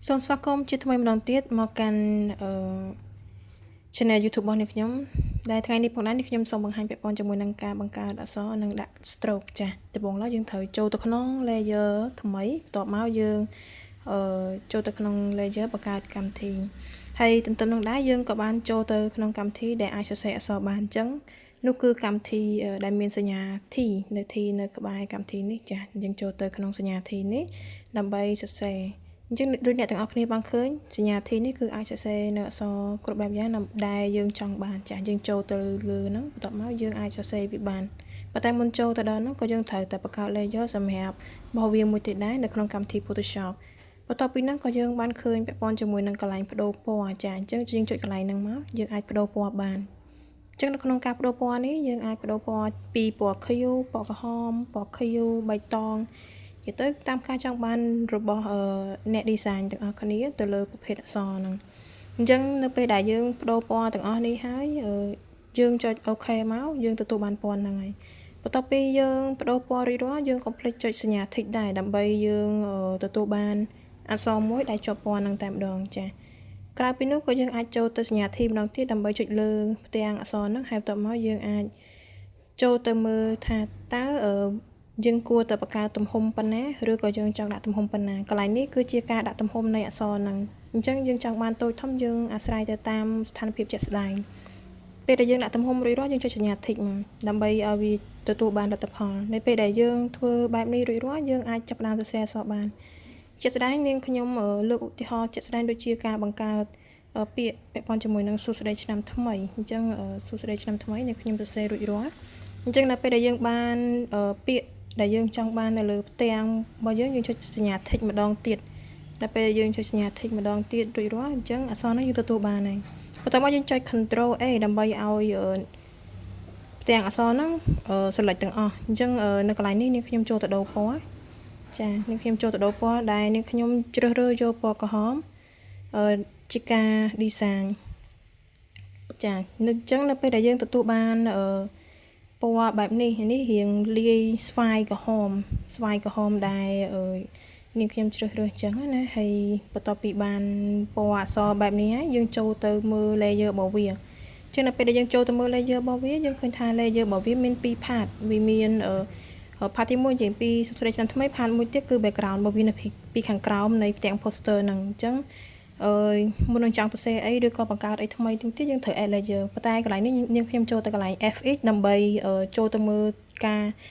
សូមស្វាគមន៍ជាថ្មីម្ដងទៀតមកកាន់channel YouTube របស់អ្នកខ្ញុំដែលថ្ងៃនេះផងដែរនេះខ្ញុំសូមបង្ហាញពាក់ព័ន្ធជាមួយនឹងការបង្កើតអក្សរនិងដាក់ stroke ចាស់ដំបូងឡើយយើងត្រូវចូលទៅក្នុង layer ថ្មីបន្ទាប់មកយើងចូលទៅក្នុង layer បង្កើតកម្មវិធីហើយទន្ទឹមនឹងដែរយើងក៏បានចូលទៅក្នុងកម្មវិធីដែលអាចសរសេរអក្សរបានអញ្ចឹងនោះគឺកម្មវិធីដែលមានសញ្ញា T នៅ T នៅក្បែរកម្មវិធីនេះចាស់យើងចូលទៅក្នុងសញ្ញា T នេះដើម្បីសរសេរអញ្ចឹងដូចអ្នកទាំងអស់គ្នាបានឃើញសញ្ញា T នេះគឺអាចសរសេរនៅអក្សរគ្រប់បែបយ៉ាងដែលយើងចង់បានចាស់យើងចូលទៅលើហ្នឹងបន្ទាប់មកយើងអាចសរសេរវាបានប៉ុន្តែមុនចូលទៅដល់នោះក៏យើងត្រូវតែបង្កើត layer សម្រាប់បោះវាមួយទៀតដែរនៅក្នុងកម្មវិធី Photoshop បន្ទាប់ពីហ្នឹងក៏យើងបានឃើញពាក់ព័ន្ធជាមួយនឹងកន្លែងបដូរពណ៌ចាអញ្ចឹងយើងចុចកន្លែងហ្នឹងមកយើងអាចបដូរពណ៌បានអញ្ចឹងនៅក្នុងការបដូរពណ៌នេះយើងអាចបដូរពណ៌ពីពណ៌ខៀវពណ៌ក្រហមពណ៌ខៀវបៃតងនិយាយទៅតាមការចង់បានរបស់អ្នក design ទាំងអស់គ្នាទៅលើប្រភេទអក្សរហ្នឹងអញ្ចឹងនៅពេលដែលយើងបដូរពណ៌ទាំងអស់នេះហើយយើងចុច OK មកយើងទទួលបានពណ៌ហ្នឹងហើយបន្ទាប់ពីយើងបដូរពណ៌រួចរាល់យើងកុំភ្លេចចុចសញ្ញា tick ដែរដើម្បីយើងទទួលបានអក្សរមួយដែលជាប់ពណ៌ហ្នឹងតែម្ដងចាក្រៅពីនោះក៏យើងអាចចូលទៅសញ្ញា T ម្ដងទៀតដើម្បីចុចលើផ្ទាំងអក្សរហ្នឹងហើយបន្ទាប់មកយើងអាចចូលទៅមើលថាតើយើងគួរតែបង្កើតទំហំប៉ុណ្ណាឬក៏យើងចង់ដាក់ទំហំប៉ុណ្ណាកន្លែងនេះគឺជាការដាក់ទំហំនៃអក្សរហ្នឹងអញ្ចឹងយើងចង់បានតូចធំយើងអាស្រ័យទៅតាមស្ថានភាពជាក់ស្ដែងពេលដែលយើងដាក់ទំហំរួចរាល់យើងចុចសញ្ញា tick មកដើម្បីឲ្យវាទទួលបានលទ្ធផលនៅពេលដែលយើងធ្វើបែបនេះរួចរាល់យើងអាចចាប់ផ្ដើមសរសេរអក្សរបានជាក់ស្ដែងនាងខ្ញុំលើកឧទាហរណ៍ជាក់ស្ដែងដូចជាការបង្កើតពាក្យពាក់ព័ន្ធជាមួយនឹងសួស្ដីឆ្នាំថ្មីអញ្ចឹងសួស្ដីឆ្នាំថ្មីនាងខ្ញុំសរសេររួចរាល់អញ្ចឹងនៅពេលដែលយើងបានពាក្យដែលយើងចង់បាននៅលើផ្ទាំងរបស់យើងចុចសញ្ញា tick ម្ដងទៀតដល់ពេលយើងចុចសញ្ញា tick ម្ដងទៀតរួចរាល់អញ្ចឹងអក្សរនោះយើងទទួលបានហើយបន្ទាប់មកយើងចុច Ctrl A ដើម្បីឲ្យផ្ទាំងអក្សរហ្នឹងselect ទាំងអស់អញ្ចឹងនៅកន្លែងនេះនាងខ្ញុំចូលទៅដូរពណ៌ចានាងខ្ញុំចូលទៅដូរពណ៌ដែលនាងខ្ញុំជ្រើសរើសយកពណ៌ក្រហមជាការ design ចាអញ្ចឹងនៅពេលដែលយើងទទួលបានពណ៌បែបនេះរៀងលាយស្វាយក្រហមដែលនាងខ្ញុំជ្រើសរើសអញ្ចឹងណាហើយបន្ទាប់ពីបានពណ៌អក្សរបែបនេះហើយយើងចូលទៅមើល layer របស់វាចឹងនៅពេលដែលយើងចូលទៅមើល layer របស់វាយើងឃើញថា layer របស់វាមាន2 part វាមាន part ទី1និយាយពីសួស្ដីឆ្នាំថ្មី part មួយទៀតគឺ background របស់វានៅពីខាងក្រោមនៃផ្ទាំង poster ហ្នឹងអញ្ចឹងមុននឹងចង់សរសេរអីឬក៏បង្កើតអីថ្មីទៀតយើងត្រូវ add layer ប៉ុន្តែកន្លែងនេះនាងខ្ញុំចូលទៅកន្លែង FX ដើម្បីចូលទៅមើលការ